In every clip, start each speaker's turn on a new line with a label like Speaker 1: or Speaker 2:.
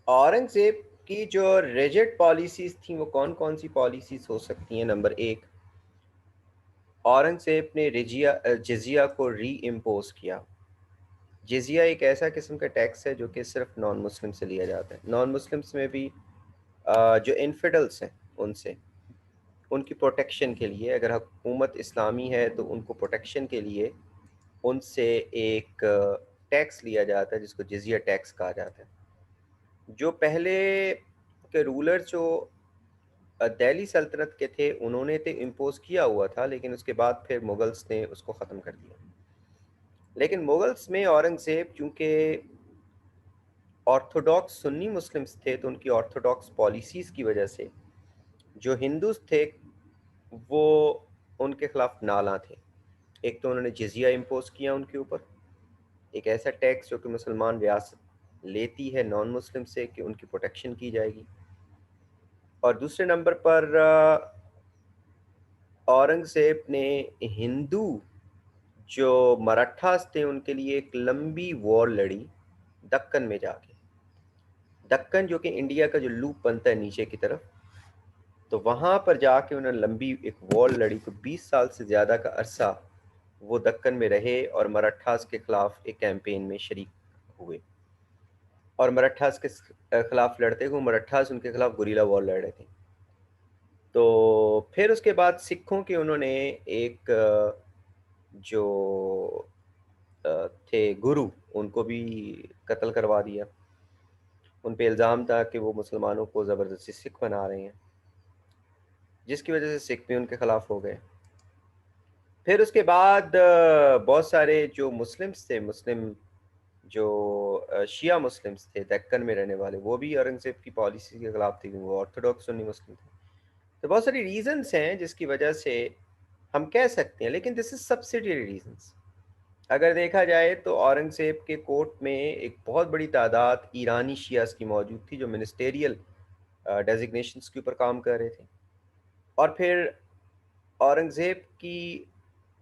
Speaker 1: औरंगजेब की जो rigid policies थी वो कौन कौन सी पॉलिसीज हो सकती हैं? नंबर एक, औरंगजेब ने जिजिया को री इम्पोज किया। जिजिया एक ऐसा किस्म का टैक्स है जो कि सिर्फ नॉन मुस्लिम से लिया जाता है। नॉन मुस्लिम्स में भी जो इन्फिडल्स हैं उनसे, उनकी प्रोटेक्शन के लिए, अगर हुकूमत इस्लामी है तो उनको प्रोटेक्शन के लिए उनसे एक टैक्स लिया जाता है जिसको जिजिया टैक्स कहा जाता है। जो पहले के रूलर जो दिल्ली सल्तनत के थे उन्होंने तो इम्पोज किया हुआ था, लेकिन उसके बाद फिर मुगल्स ने उसको ख़त्म कर दिया। लेकिन मुगल्स में औरंगज़ेब चूँकि ऑर्थोडॉक्स सुन्नी मुस्लिम्स थे तो उनकी ऑर्थोडॉक्स पॉलिसीज़ की वजह से जो हिंदूज थे वो उनके ख़िलाफ़ नाला थे। एक तो उन्होंने जिजिया इम्पोज किया उनके ऊपर, एक ऐसा टैक्स जो कि मुसलमान रियासत लेती है नॉन मुस्लिम से कि उनकी प्रोटेक्शन की जाएगी। और दूसरे नंबर पर औरंगज़ेब ने हिंदू जो मराठास थे उनके लिए एक लंबी वॉर लड़ी दक्कन में जाके। दक्कन जो कि इंडिया का जो लूप बनता है नीचे की तरफ, तो वहाँ पर जाके उन्होंने लंबी एक वॉर लड़ी। तो 20 साल से ज़्यादा का अरसा वो दक्कन में रहे और मराठास के ख़िलाफ़ एक कैंपेन में शरीक हुए। और मराठास के ख़िलाफ़ लड़ते हुए मराठास उनके ख़िलाफ़ गुरीला वॉर लड़ रहे थे। तो फिर उसके बाद सिखों के उन्होंने एक जो थे गुरु, उनको भी कत्ल करवा दिया। उन पे इल्ज़ाम था कि वो मुसलमानों को ज़बरदस्ती सिख बना रहे हैं, जिसकी वजह से सिख भी उनके ख़िलाफ़ हो गए। फिर उसके बाद बहुत सारे जो मुस्लिम्स थे, मुस्लिम जो शिया मुस्लिम्स थे दक्कन में रहने वाले, वो भी औरंगज़ेब की पॉलिसी के ख़िलाफ़ थे, वो ऑर्थोडॉक्स सुन्नी मुस्लिम थे। तो बहुत सारी रीज़न्स हैं जिसकी वजह से हम कह सकते हैं, लेकिन दिस इज़ सब्सिडियरी रीज़न्स। अगर देखा जाए तो औरंगज़ेब के कोर्ट में एक बहुत बड़ी तादाद ईरानी शियास की मौजूद थी जो मिनिस्टेरियल डेजिग्नेशंस के ऊपर काम कर रहे थे। और फिर औरंगज़ेब की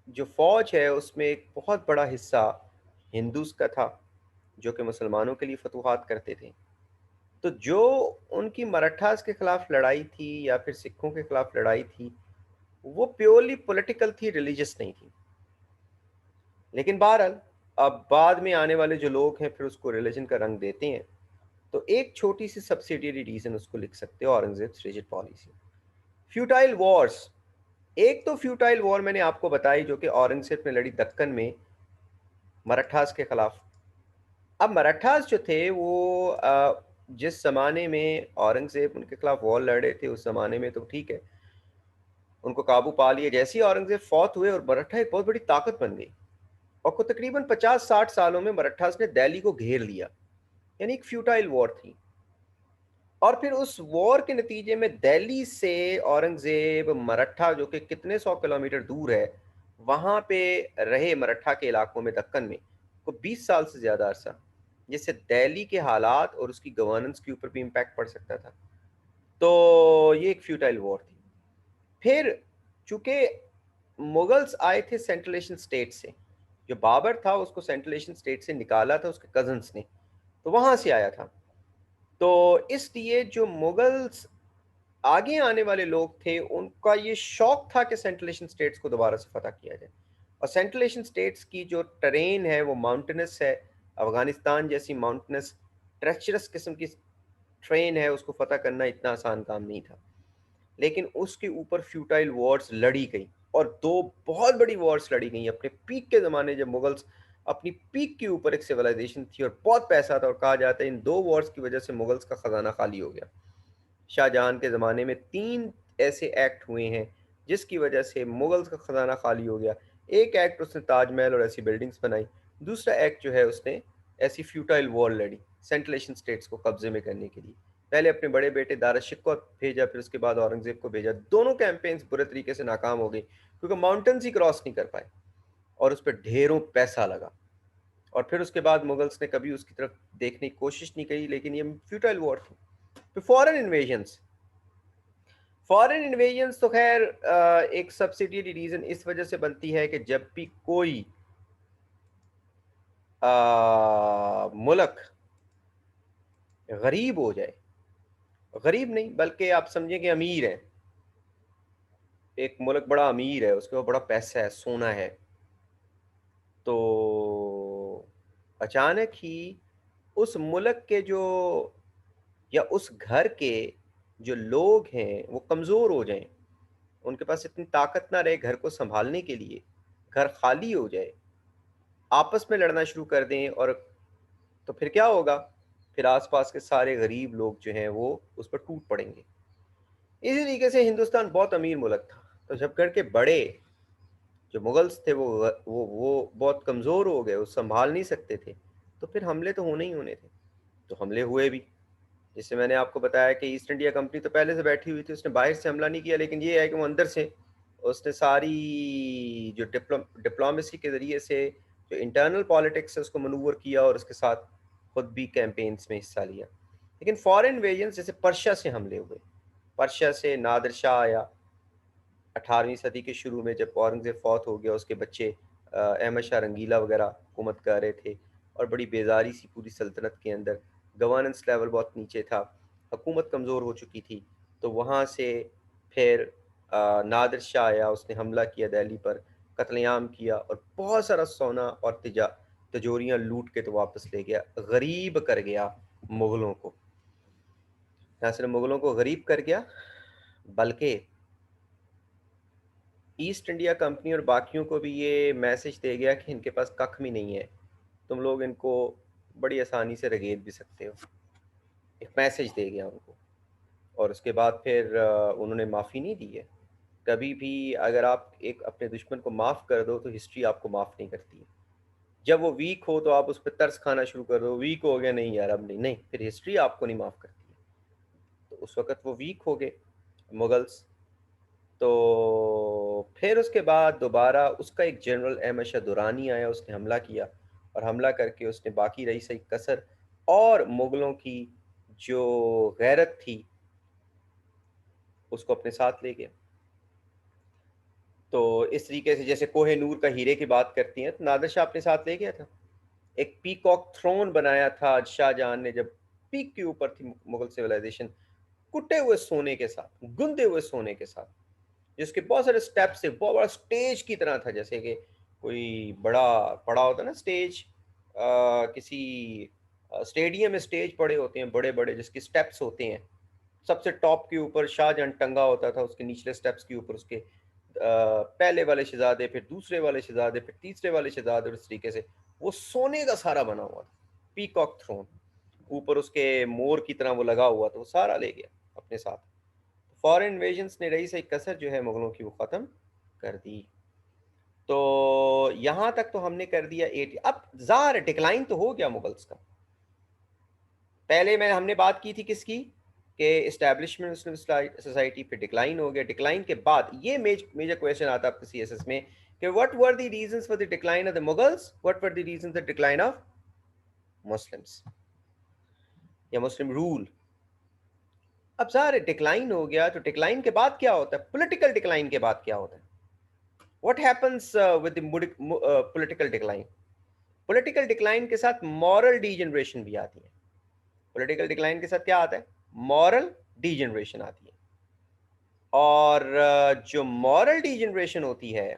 Speaker 1: जो फ़ौज है उसमें एक बहुत बड़ा हिस्सा हिंदूज़ का था जो कि मुसलमानों के लिए फतूहात करते थे। तो जो उनकी मराठास के ख़िलाफ़ लड़ाई थी या फिर सिखों के ख़िलाफ़ लड़ाई थी, वो प्योरली पॉलिटिकल थी, रिलीजियस नहीं थी। लेकिन बहरहाल अब बाद में आने वाले जो लोग हैं फिर उसको रिलीजन का रंग देते हैं। तो एक छोटी सी सब्सिडियरी रीजन उसको लिख सकते हो, Aurangzeb rigid policy. Futile Wars, एक तो फ्यूटाइल वॉर मैंने आपको बताई जो कि औरंगजेब ने लड़ी दक्कन में मराठास के खिलाफ। अब मराठास जो थे वो जिस ज़माने में औरंगजेब उनके खिलाफ वॉर लड़े थे उस ज़माने में तो ठीक है, उनको काबू पा लिया। जैसे ही औरंगजेब फौत हुए और मराठा एक बहुत बड़ी ताकत बन गई और को तकरीबन 50-60 सालों में मराठास ने दिल्ली को घेर लिया। यानी एक फ्यूटाइल वॉर थी। और फिर उस वॉर के नतीजे में दिल्ली से औरंगजेब मराठा जो कि कितने 100 किलोमीटर दूर है वहां पे रहे, मराठा के इलाकों में दक्कन में को 20 साल से ज़्यादा अरसा, जिससे दिल्ली के हालात और उसकी गवर्नेंस के ऊपर भी इम्पैक्ट पड़ सकता था। तो ये एक फ्यूटाइल वॉर थी। फिर चूंकि मुगल्स आए थे सेंट्रल एशियन स्टेट से, जो बाबर था उसको सेंट्रल एशियन स्टेट से निकाला था उसके कजन्स ने, तो वहां से आया था। तो इसलिए जो मुगल्स आगे आने वाले लोग थे उनका ये शौक था कि सेंट्रल एशियन स्टेट्स को दोबारा से फतह किया जाए। और सेंट्रल एशियन स्टेट्स की जो टरेन है वो माउंटेनस है, अफगानिस्तान जैसी माउंटेनस ट्रेचरस किस्म की ट्रेन है, उसको फतह करना इतना आसान काम नहीं था। लेकिन उसके ऊपर फ्यूटाइल वॉर्स लड़ी गई और दो बहुत बड़ी वॉर्स लड़ी गई अपने पीक के ज़माने, जब मुगल्स अपनी पीक के ऊपर एक सिविलाइजेशन थी और बहुत पैसा था। और कहा जाता है इन दो वॉर्स की वजह से मुगल्स का ख़जाना खाली हो गया। शाहजहां के ज़माने में 3 ऐसे एक्ट हुए हैं जिसकी वजह से मुगल्स का ख़जाना खाली हो गया। एक एक्ट उसने ताजमहल और ऐसी बिल्डिंग्स बनाई, दूसरा एक्ट जो है उसने ऐसी फ्यूटाइल वॉर लड़ी सेंट्रल एशियन स्टेट्स को कब्जे में करने के लिए। पहले अपने बड़े बेटे दाराशिकोह को भेजा, फिर उसके बाद औरंगजेब को भेजा। दोनों कैंपेन्स बुरे तरीके से नाकाम हो गई क्योंकि माउंटेन्स ही क्रॉस नहीं कर पाए और उस पर ढेरों पैसा लगा। और फिर उसके बाद मुगल्स ने कभी उसकी तरफ देखने की कोशिश नहीं की, लेकिन ये फ्यूटाइल वॉर थी। फिर फॉरेन इन्वेजन्स, फॉरेन इन्वेजन्स तो खैर एक सब्सिडियरी रीजन इस वजह से बनती है कि जब भी कोई मुल्क गरीब हो जाए, गरीब नहीं बल्कि आप समझें कि अमीर है, एक मुल्क बड़ा अमीर है, उसके पास बड़ा पैसा है, सोना है, तो अचानक ही उस मुल्क के जो या उस घर के जो लोग हैं वो कमज़ोर हो जाएं, उनके पास इतनी ताकत ना रहे घर को संभालने के लिए, घर खाली हो जाए, आपस में लड़ना शुरू कर दें, और तो फिर क्या होगा? फिर आसपास के सारे गरीब लोग जो हैं वो उस पर टूट पड़ेंगे। इसी तरीके से हिंदुस्तान बहुत अमीर मुल्क था, तो जब करके बड़े जो मुगल्स थे वो बहुत कमज़ोर हो गए, वो संभाल नहीं सकते थे, तो फिर हमले तो होने ही होने थे। तो हमले हुए भी, जैसे मैंने आपको बताया कि ईस्ट इंडिया कंपनी तो पहले से बैठी हुई थी, उसने बाहर से हमला नहीं किया, लेकिन ये है कि वो अंदर से उसने सारी जो डिप्लोमेसी के ज़रिए से जो इंटरनल पॉलिटिक्स है उसको मनूवर किया, और उसके साथ खुद भी कैंपेन्स में हिस्सा लिया। लेकिन फॉरेन इन्वेजन जैसे पर्शिया से हमले हुए, पर्शिया से नादिर शाह आया 18वीं सदी के शुरू में, जब औरंगज़ेब फौत हो गया, उसके बच्चे अहमद शाह रंगीला वगैरह हुकूमत कर रहे थे, और बड़ी बेजारी सी पूरी सल्तनत के अंदर, गवर्नेंस लेवल बहुत नीचे था, हुकूमत कमज़ोर हो चुकी थी। तो वहाँ से फिर नादिर शाह आया, उसने हमला किया दिल्ली पर, कत्लेआम किया, और बहुत सारा सोना और तिजोरियाँ लूट के तो वापस ले गया, गरीब कर गया मुग़लों को। ना सिर्फ मुग़लों को गरीब कर गया, बल्कि ईस्ट इंडिया कंपनी और बाकियों को भी ये मैसेज दे गया कि इनके पास कख भी नहीं है, तुम लोग इनको बड़ी आसानी से रगेद भी सकते हो। एक मैसेज दे गया उनको, और उसके बाद फिर उन्होंने माफ़ी नहीं दी है। कभी भी अगर आप एक अपने दुश्मन को माफ़ कर दो तो हिस्ट्री आपको माफ़ नहीं करती है। जब वो वीक हो तो आप उस पर तरस खाना शुरू कर दो, वीक हो गया, नहीं यार अब नहीं, नहीं, फिर हिस्ट्री आपको नहीं माफ़ करती है। तो उस वक़्त वो वीक हो गए मुगल्स। तो फिर उसके बाद दोबारा उसका एक जनरल अहमद शाह दुरानी आया, उसने हमला किया, और हमला करके उसने बाकी रही सही कसर और मुग़लों की जो गैरत थी उसको अपने साथ ले गया। तो इस तरीके से जैसे कोहे नूर का हीरे की बात करती हैं, तो नादिर शाह अपने साथ ले गया था। एक पीकॉक थ्रोन बनाया था शाहजहां ने, जब पीक के ऊपर थी मुगल सिविलाइजेशन, कुटे हुए सोने के साथ, गुंदे हुए सोने के साथ, जिसके बहुत सारे स्टेप्स थे, बहुत बड़ा स्टेज की तरह था, जैसे कि कोई बड़ा पड़ा होता है ना स्टेज, किसी स्टेडियम में स्टेज पड़े होते हैं बड़े बड़े, जिसके स्टेप्स होते हैं, सबसे टॉप के ऊपर शाहजहां टंगा होता था, उसके निचले स्टेप्स के ऊपर उसके पहले वाले शहजादे, फिर दूसरे वाले शहजादे, फिर तीसरे वाले शहजादे, और इस तरीके से वो सोने का सारा बना हुआ था, पीकॉक थ्रोन, ऊपर उसके मोर की तरह वो लगा हुआ था, वो सारा ले गया अपने साथ। फॉरेन इन्वेजन्स ने रही सही कसर जो है मुगलों की वो ख़त्म कर दी। तो यहाँ तक तो हमने कर दिया 80। अब ज़ाहिर डिक्लाइन तो हो गया मुगल्स का। पहले मैं हमने बात की थी किसकी, कि इस्टेब्लिशमेंट मुस्लिम सोसाइटी पे डिक्लाइन हो गया। डिक्लाइन के बाद ये मेजर क्वेश्चन आता है आपके सीएसएस में कि what were the reasons for the decline of the Mughals, what were the reasons the decline of Muslims या मुस्लिम रूल। अब ज़ाहिर डिक्लाइन हो गया, तो डिक्लाइन के बाद क्या होता है, पॉलिटिकल डिक्लाइन के बाद क्या होता है, what happens with the political decline. Political decline के साथ मॉरल डीजनरेशन भी आती है। पॉलिटिकल डिक्लाइन के साथ क्या आता है, मॉरल डीजनरेशन आती है। और जो मॉरल डीजनरेशन होती है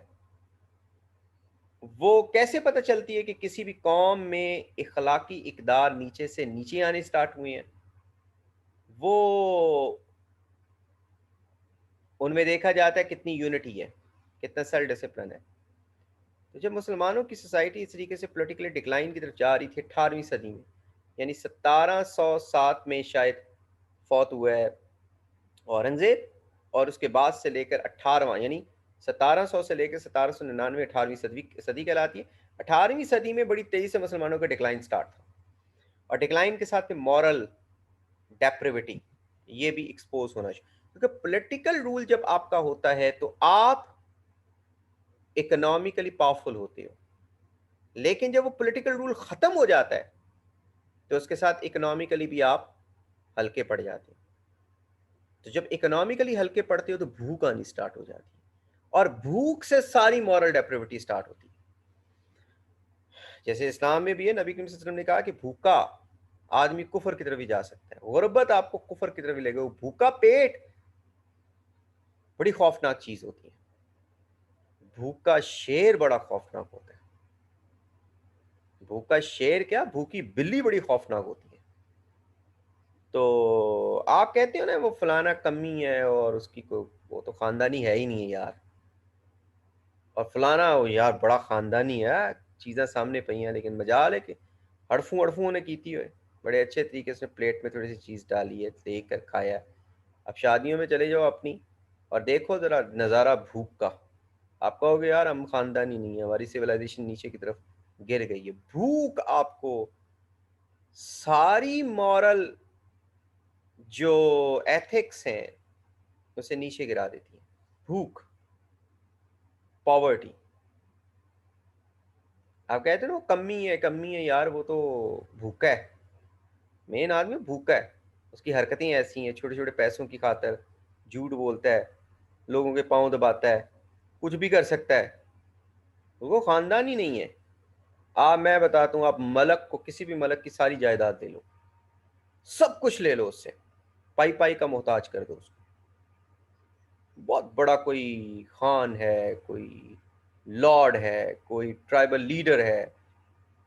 Speaker 1: वो कैसे पता चलती है कि किसी भी कौम में इखलाकी इकदार नीचे से नीचे आने स्टार्ट हुए हैं, वो उनमें देखा जाता है कितनी यूनिटी है, कितना सेल्फ डिसिप्लिन है। तो जब मुसलमानों की सोसाइटी इस तरीके से पोलिटिकली डिक्लाइन की तरफ जा रही थी 18वीं सदी में, यानी 1707 में शायद फौत हुआ है औरंगजेब, और उसके बाद से लेकर 18वां, यानी 1700 से लेकर 1799, 18वीं सदी सदी कहलाती है। 18वीं सदी में बड़ी तेजी से मुसलमानों का डिक्लाइन स्टार्ट था, और डिक्लाइन के साथ में मॉरल डेप्रिविटी ये भी एक्सपोज होना चाहिए, क्योंकि पॉलिटिकल रूल जब आपका होता है तो आप इकोनॉमिकली पावरफुल होते हो, लेकिन जब वो पॉलिटिकल रूल खत्म हो जाता है तो उसके साथ इकोनॉमिकली भी आप हल्के पड़ जाते हो। तो जब इकोनॉमिकली हल्के पड़ते हो तो भूख आनी स्टार्ट हो जाती है, और भूख से सारी मॉरल डेप्रिविटी स्टार्ट होती है। जैसे इस्लाम में भी है, नबी करीम सल्लल्लाहु अलैहि वसल्लम ने कहा कि भूखा आदमी कुफर की तरफ भी जा सकता है। गुर्बत आपको कुफर की तरफ भी लेगा। भूखा पेट बड़ी खौफनाक चीज होती है। भूखा शेर बड़ा खौफनाक होता है। भूखा शेर क्या, भूखी बिल्ली बड़ी खौफनाक होती है। तो आप कहते हो ना वो फलाना कमी है और उसकी को वो तो खानदानी है ही नहीं है यार, और फलाना वो यार बड़ा खानदानी है, चीज़ें सामने पई हैं लेकिन मजाल है कि हड़फू हड़फू ने की थी हुए बड़े अच्छे तरीके से प्लेट में थोड़ी सी चीज़ डाली है, देख कर खाया। अब शादियों में चले जाओ अपनी और देखो ज़रा नज़ारा भूख का, आप कहोगे यार हम खानदानी नहीं है, हमारी सिविलाइजेशन नीचे की तरफ गिर गई है। भूख आपको सारी मॉरल जो एथिक्स हैं उसे नीचे गिरा देती है। भूख, पॉवर्टी। आप कहते हो ना कमी है यार, वो तो भूखा है। मेन आदमी भूखा है, उसकी हरकतें ऐसी हैं, छोटे छोटे पैसों की खातर झूठ बोलता है, लोगों के पांव दबाता है, कुछ भी कर सकता है। वो खानदान ही नहीं है। मैं बताता हूँ, आप मलक को, किसी भी मलक की सारी जायदाद ले लो, सब कुछ ले लो उससे, पाई पाई का मोहताज कर दो उसको। बहुत बड़ा कोई खान है, कोई लॉर्ड है, कोई ट्राइबल लीडर है,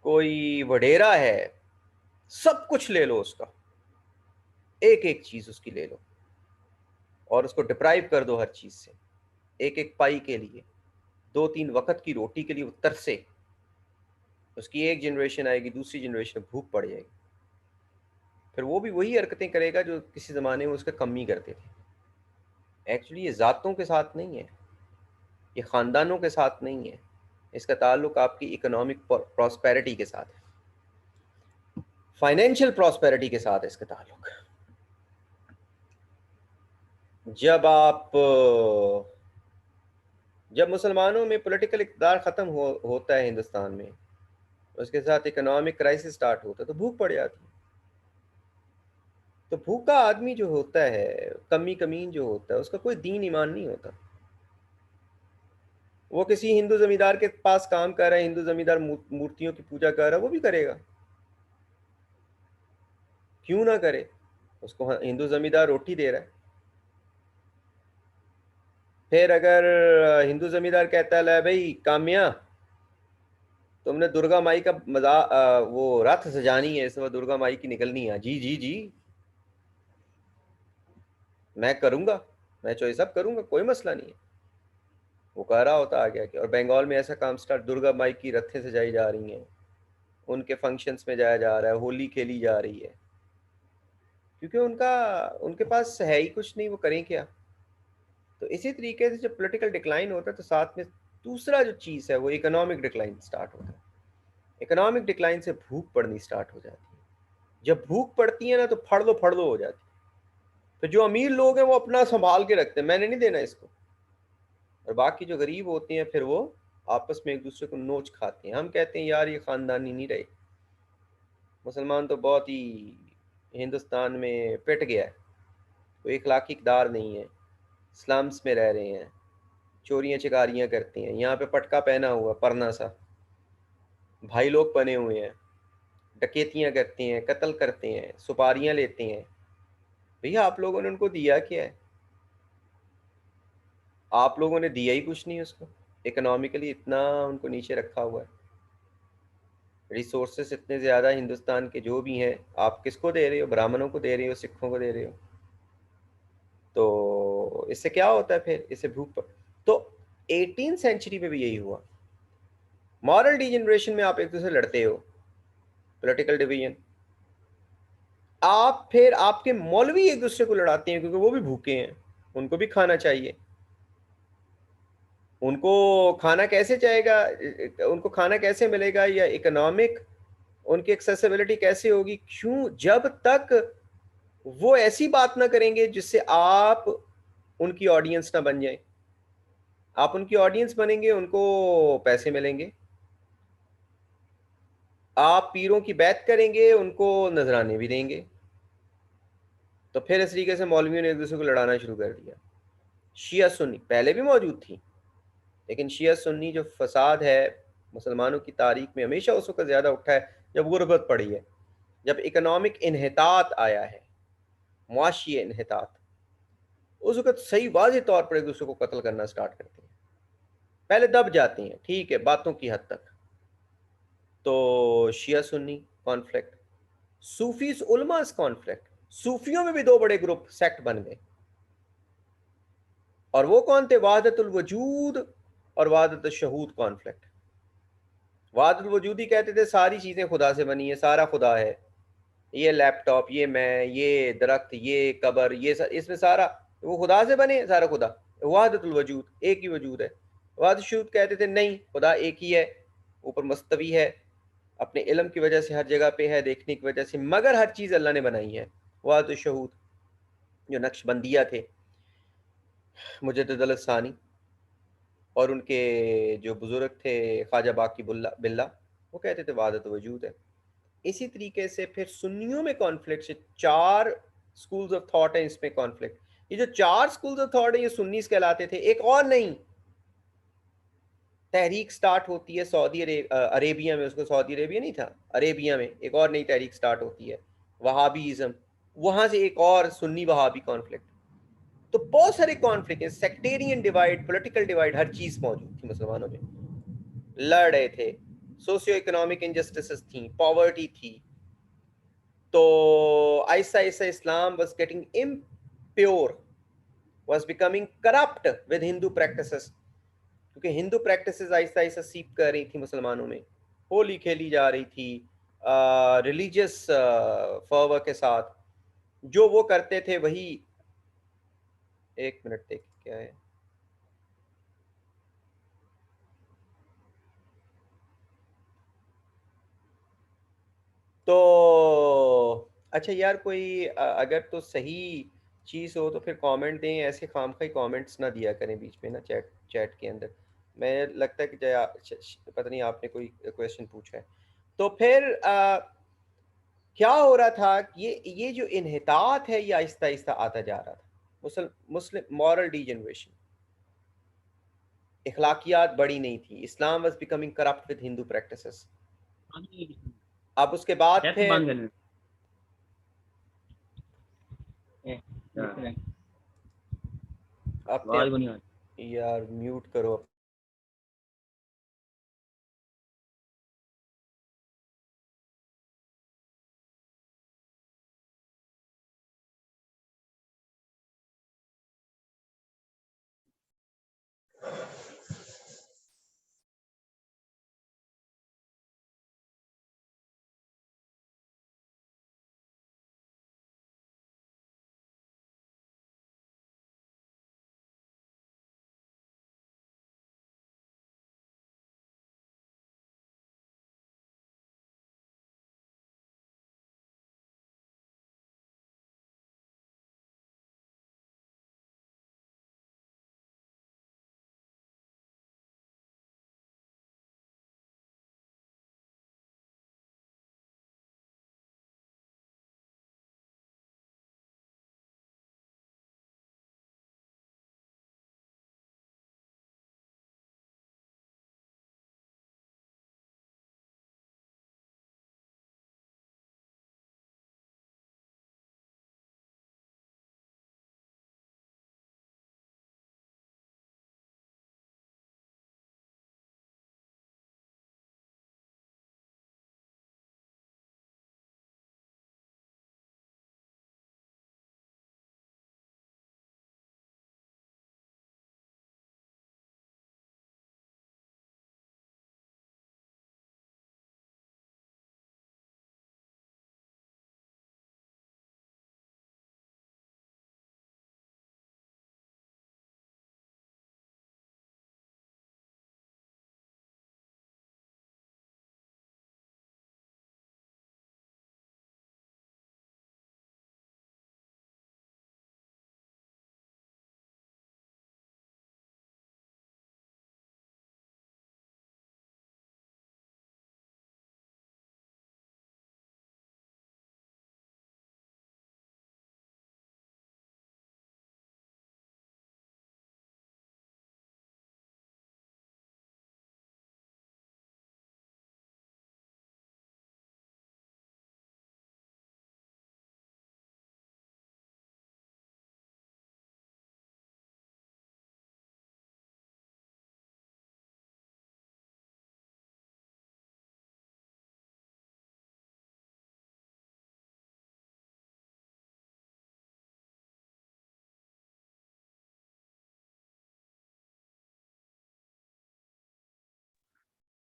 Speaker 1: कोई वडेरा है, सब कुछ ले लो उसका, एक एक चीज उसकी ले लो और उसको डिप्राइव कर दो हर चीज से, एक एक पाई के लिए, दो तीन वक्त की रोटी के लिए वो तरसे। उसकी एक जनरेशन आएगी, दूसरी जनरेशन में भूख पड़ जाएगी, फिर वो भी वही हरकतें करेगा जो किसी ज़माने में उसके कम ही करते थे। एक्चुअली ये ज़ातों के साथ नहीं है, ये ख़ानदानों के साथ नहीं है, इसका ताल्लुक आपकी इकोनॉमिक प्रॉस्पेरिटी के साथ है, फाइनेंशियल प्रॉस्पेरिटी के साथ है इसका ताल्लुक। जब आप जब मुसलमानों में पॉलिटिकल इक़्तिदार ख़त्म होता है हिंदुस्तान में, उसके साथ इकोनॉमिक क्राइसिस स्टार्ट होता है, तो भूख पड़ जाती है। तो भूखा आदमी जो होता है, कमी कमीन जो होता है, उसका कोई दीन ईमान नहीं होता। वो किसी हिंदू जमींदार के पास काम कर रहा है, हिंदू जमींदार मूर्तियों की पूजा कर रहा है, वो भी करेगा, क्यों ना करे। उसको हिंदू जमींदार रोटी दे रहा है। फिर अगर हिंदू जमींदार कहता है, ले भाई काम्या, तुमने दुर्गा माई का वो रथ सजानी है, इस बार दुर्गा माई की निकलनी है, जी जी जी, मैं करूंगा, मैं चॉइस अप करूंगा, कोई मसला नहीं है। वो कह रहा होता आ गया कि, और बंगाल में ऐसा काम स्टार्ट, दुर्गा माई की रथें सजाई जा रही हैं, उनके फंक्शंस में जाया जा रहा है, होली खेली जा रही है, क्योंकि उनके पास है ही कुछ नहीं, वो करें क्या। तो इसी तरीके से जब पॉलिटिकल डिक्लाइन होता है तो साथ में दूसरा जो चीज़ है वो इकोनॉमिक डिक्लाइन स्टार्ट होता है। इकोनॉमिक डिक्लाइन से भूख पड़नी स्टार्ट हो जाती है। जब भूख पड़ती है ना तो फड़ दो हो जाती है। तो जो अमीर लोग हैं वो अपना संभाल के रखते हैं, मैंने नहीं देना इसको, और बाकी जो गरीब होते हैं फिर वो आपस में एक दूसरे को नोच खाते हैं। हम कहते हैं यार ये ख़ानदानी नहीं रहे, मुसलमान तो बहुत ही हिंदुस्तान में पिट गया है, कोई इखलाकी इक़दार नहीं है, स्लम्स में रह रहे हैं, चोरियां चिकारियां करते हैं, यहाँ पे पटका पहना हुआ परना सा भाई लोग बने हुए हैं, डकैतियां करते हैं, कत्ल करते हैं, सुपारियां लेते हैं। भैया आप लोगों ने उनको दिया क्या है? आप लोगों ने दिया ही कुछ नहीं उसको। इकोनॉमिकली इतना उनको नीचे रखा हुआ है, रिसोर्सेस इतने ज़्यादा हिंदुस्तान के जो भी हैं, आप किसको दे रहे हो? ब्राह्मणों को दे रहे हो, सिखों को दे रहे हो। तो इससे क्या होता है फिर? इससे भूख पर। तो 18th सेंचुरी में भी यही हुआ। मॉरल डिजेनरेशन में आप एक दूसरे लड़ते हो, पॉलिटिकल डिवीजन, आप फिर आपके मौलवी एक दूसरे को लड़ाते हैं क्योंकि वो भी भूखे हैं, उनको भी खाना चाहिए। उनको खाना कैसे जाएगा, उनको खाना कैसे मिलेगा, या इकोनॉमिक उनकी एक्सेसिबिलिटी कैसे होगी? क्यों? जब तक वो ऐसी बात ना करेंगे जिससे आप उनकी ऑडियंस ना बन जाए। आप उनकी ऑडियंस बनेंगे, उनको पैसे मिलेंगे। आप पीरों की बैत करेंगे, उनको नजराने भी देंगे। तो फिर इस तरीके से मौलवियों ने एक दूसरे को लड़ाना शुरू कर दिया। शिया सुन्नी पहले भी मौजूद थी, लेकिन शिया सुन्नी जो फसाद है मुसलमानों की तारीख में हमेशा उस वक्त ज़्यादा उठा है जब गुर्बत पड़ी है। जब इकोनॉमिक इन्हितात आया है, मुआशी इन्हितात, उस वक्त सही वाज़ेह तौर पर एक दूसरे को कत्ल करना स्टार्ट करते हैं। पहले दब जाती हैं, ठीक है, बातों की हद तक। तो शिया सुन्नी कॉन्फ्लिक्ट, सूफीस उलमास कॉन्फ्लिक्ट, सूफियों में भी दो बड़े ग्रुप सेक्ट बन गए। और वो कौन थे? वहादतुल वजूद और वहादतुल शहूद कॉन्फ्लिक्ट। वहादतुल वजूद ही कहते थे सारी चीज़ें खुदा से बनी है, सारा खुदा है, ये लैपटॉप, ये मैं, ये दरख्त, ये कबर, ये इसमें सारा वो खुदा से बने, सारा खुदा। वहादतुल वजूद, एक ही वजूद है। वहादतुल शहूद कहते थे नहीं, खुदा एक ही है, ऊपर मुस्तवी है, अपने इल्म की वजह से हर जगह पे है, देखने की वजह से, मगर हर चीज़ अल्लाह ने बनाई है। वहादतुल शहूद जो नक्शबंदिया थे, मुजद्दिद अल सानी, और उनके जो बुजुर्ग थे ख्वाजा बाकी बिल्ला, वो कहते थे वहादत वजूद है। इसी तरीके से फिर सुन्नियों में कॉन्फ्लिक्ट से चार स्कूल्स ऑफ थॉट है इसमें कॉन्फ्लिक्ट। ये जो चार स्कूल्स ऑफ थॉट है ये सुन्नीस कहलाते थे। एक और नहीं, तहरीक स्टार्ट होती है सऊदी अरेबिया में, उसको सऊदी अरेबिया नहीं था, अरेबिया में एक और नई तहरीक स्टार्ट होती है, वहाबीज़म। वहां से एक और सुन्नी वहाबी कॉन्फ्लिक्ट। तो बहुत सारे कॉन्फ्लिक्ट है, सेक्टेरियन डिवाइड, पॉलिटिकल डिवाइड, हर चीज मौजूद थी मुसलमानों में, लड़ रहे थे, सोशियो इकोनॉमिक इनजस्टिस थी, पॉवर्टी थी। तो आहिस्ता आहिस्ता Islam was getting impure, was becoming corrupt with Hindu practices, क्योंकि हिंदू प्रैक्टिसेस आहिस्ता आहिस्ता सीप कर रही थी मुसलमानों में, होली खेली जा रही थी रिलीजियस फर्वर के साथ, जो वो करते थे वही। एक मिनट देख क्या है। तो अच्छा यार, कोई अगर तो सही चीज़ हो तो फिर कमेंट दें, ऐसे खामखा कमेंट्स ना दिया करें बीच में ना, चैट चैट के अंदर। मैं लगता है कि पता नहीं आपने कोई क्वेश्चन पूछा है। तो फिर क्या हो रहा था, ये जो इन्हितात है ये आहिस्ता आहिस्ता आता जा रहा था, मुस्लिम मॉरल डीजनरेशन, इखलाकियात बड़ी नहीं थी, Islam was becoming corrupt with Hindu practices. अब उसके बाद फिर अपने यार म्यूट करो।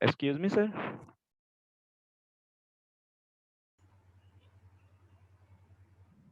Speaker 2: Excuse me sir.